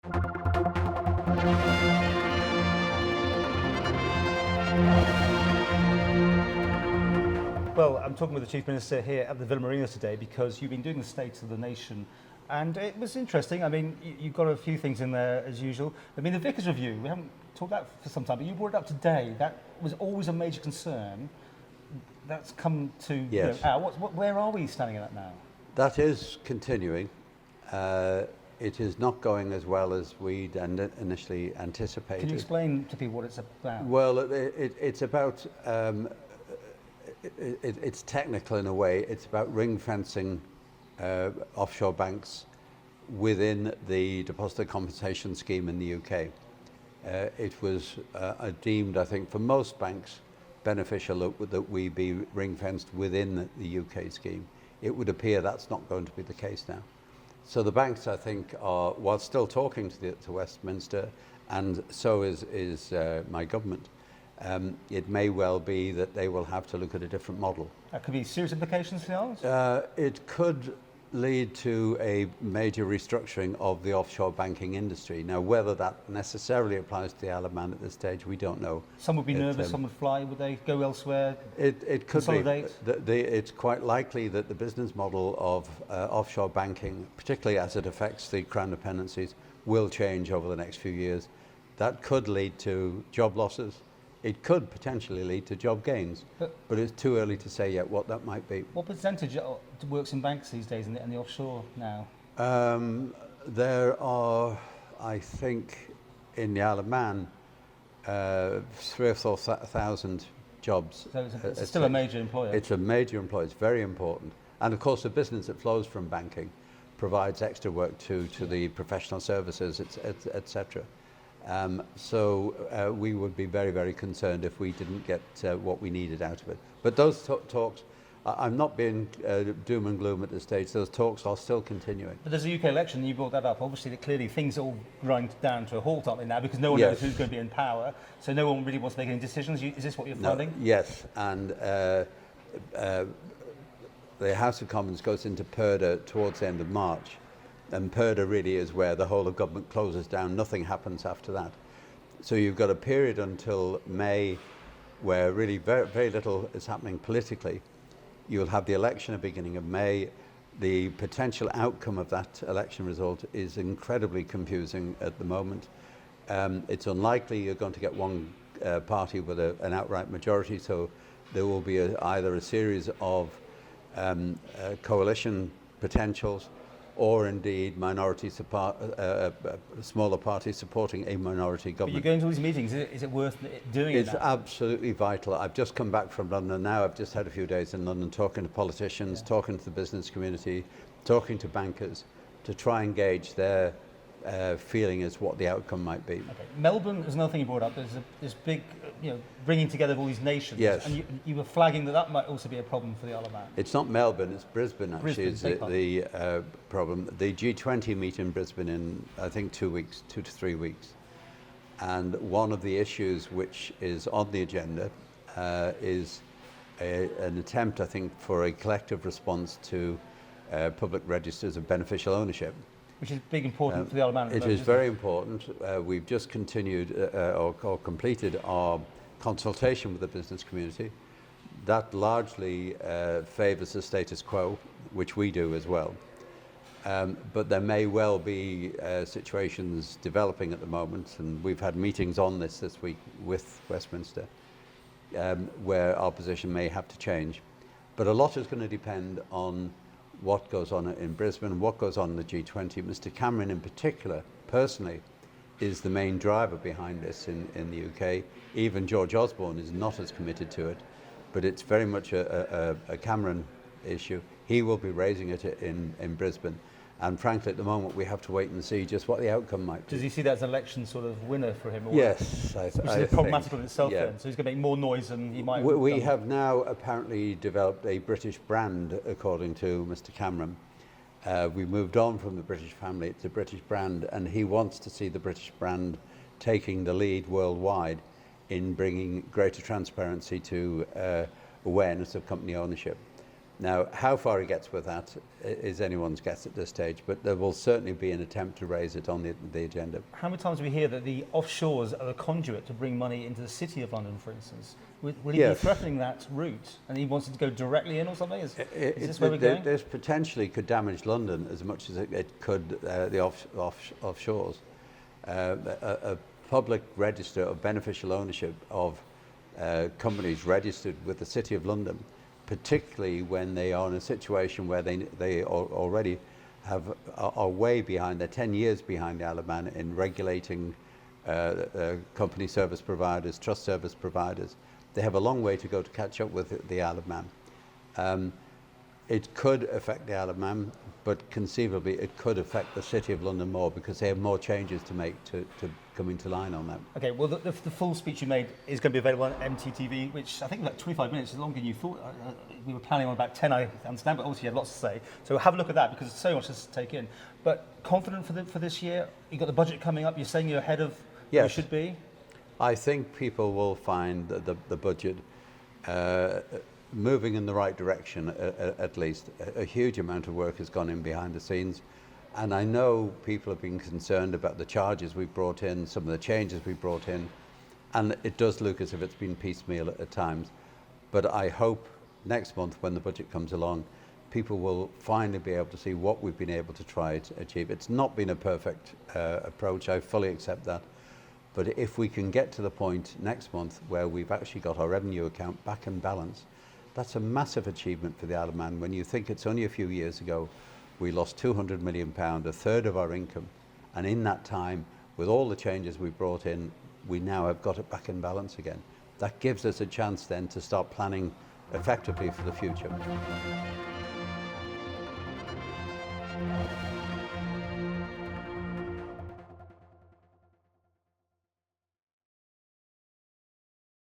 Well, I'm talking with the Chief Minister here at the Villa Marina today because you've been doing the State of the Nation, and it was interesting. I mean, you've got a few things in there as usual. I mean, the Vickers Review, we haven't talked about for some time, but you brought it up today. That was always a major concern. That's come to Yes. Where are we standing at that now? That is continuing. It is not going as well as we'd initially anticipated. Can you explain to people what it's about? Well, it's about, it's technical in a way. It's about ring fencing offshore banks within the depositor compensation scheme in the UK. It was deemed, I think, for most banks beneficial that we be ring fenced within the UK scheme. It would appear that's not going to be the case now. So the banks, I think, are, while still talking to Westminster, and so is my government, it may well be that they will have to look at a different model. That could be serious implications for yours? It could lead to a major restructuring of the offshore banking industry. Now, whether that necessarily applies to the Isle of Man at this stage, we don't know. Some would be nervous, some would fly. Would they go elsewhere? It could consolidate? be. It's quite likely that the business model of offshore banking, particularly as it affects the Crown dependencies, will change over the next few years. That could lead to job losses. It could potentially lead to job gains, but it's too early to say yet what that might be. What percentage works in banks these days in the offshore now? There are, I think, in the Isle of Man, 3,000 or 4,000 jobs. So it's still a major employer. It's a major employer. It's very important. And of course, the business that flows from banking provides extra work to the professional services, etc. So we would be very, very concerned if we didn't get what we needed out of it. But those talks, I'm not being doom and gloom at this stage. Those talks are still continuing. But there's a UK election, you brought that up. Obviously, clearly things all grind down to a halt, aren't they now? Because no one knows who's going to be in power. So no one really wants to make any decisions. Is this what you're finding? Yes, and the House of Commons goes into purdah towards the end of March. And purdah really is where the whole of government closes down. Nothing happens after that. So you've got a period until May where really very, very little is happening politically. You'll have the election at the beginning of May. The potential outcome of that election result is incredibly confusing at the moment. It's unlikely you're going to get one party with an outright majority, so there will be either a series of coalition potentials or indeed smaller parties supporting a minority government. But you're going to these meetings, is it worth doing it? It's absolutely vital. I've just come back from London now. I've just had a few days in London talking to politicians, talking to the business community, talking to bankers to try and gauge their feeling as what the outcome might be. Okay. Melbourne is another thing you brought up. There's this big, bringing together of all these nations. Yes. And you were flagging that might also be a problem for the Isle of Man. It's not Melbourne, it's Brisbane actually is the problem. The G20 meet in Brisbane in, I think, 2 to 3 weeks. And one of the issues which is on the agenda is an attempt, I think, for a collective response to public registers of beneficial ownership. Which is big important for the Isle of Man. It is very important. We've just continued or completed our consultation with the business community. That largely favours the status quo, which we do as well. But there may well be situations developing at the moment, and we've had meetings on this week with Westminster, where our position may have to change. But a lot is going to depend on what goes on in Brisbane, what goes on in the G20. Mr. Cameron in particular, personally, is the main driver behind this in the UK. Even George Osborne is not as committed to it, but it's very much a Cameron issue. He will be raising it in Brisbane. And frankly, at the moment, we have to wait and see just what the outcome might be. Does he see that as an election sort of winner for him? Or yes. Which is problematic in itself then. So he's going to make more noise than he might have We have now apparently developed a British brand, according to Mr. Cameron. We moved on from the British family. It's a British brand, and he wants to see the British brand taking the lead worldwide in bringing greater transparency to awareness of company ownership. Now, how far he gets with that is anyone's guess at this stage, but there will certainly be an attempt to raise it on the agenda. How many times do we hear that the offshores are a conduit to bring money into the City of London, for instance? Will he be threatening that route, and he wants it to go directly in or something? Is this where we're going? This potentially could damage London as much as it could the offshores. A public register of beneficial ownership of companies registered with the City of London, particularly when they are in a situation where they already are way behind, they're 10 years behind the Isle of Man in regulating company service providers, trust service providers. They have a long way to go to catch up with the Isle of Man. It could affect the Isle of Man, but conceivably it could affect the City of London more because they have more changes to make to come into line on that. Okay, well, the full speech you made is going to be available on MTTV, which I think about 25 minutes is longer than you thought. We were planning on about 10, I understand, but obviously you had lots to say. So have a look at that because there's so much to take in. But confident for this year? You've got the budget coming up. You're saying you're ahead of where you should be? I think people will find the budget moving in the right direction, at least. A huge amount of work has gone in behind the scenes. And I know people have been concerned about the charges we've brought in, some of the changes we've brought in, and it does look as if it's been piecemeal at times. But I hope next month when the budget comes along, people will finally be able to see what we've been able to try to achieve. It's not been a perfect approach, I fully accept that. But if we can get to the point next month where we've actually got our revenue account back in balance, that's a massive achievement for the Isle of Man. When you think it's only a few years ago, we lost £200 million, a third of our income. And in that time, with all the changes we brought in, we now have got it back in balance again. That gives us a chance then to start planning effectively for the future.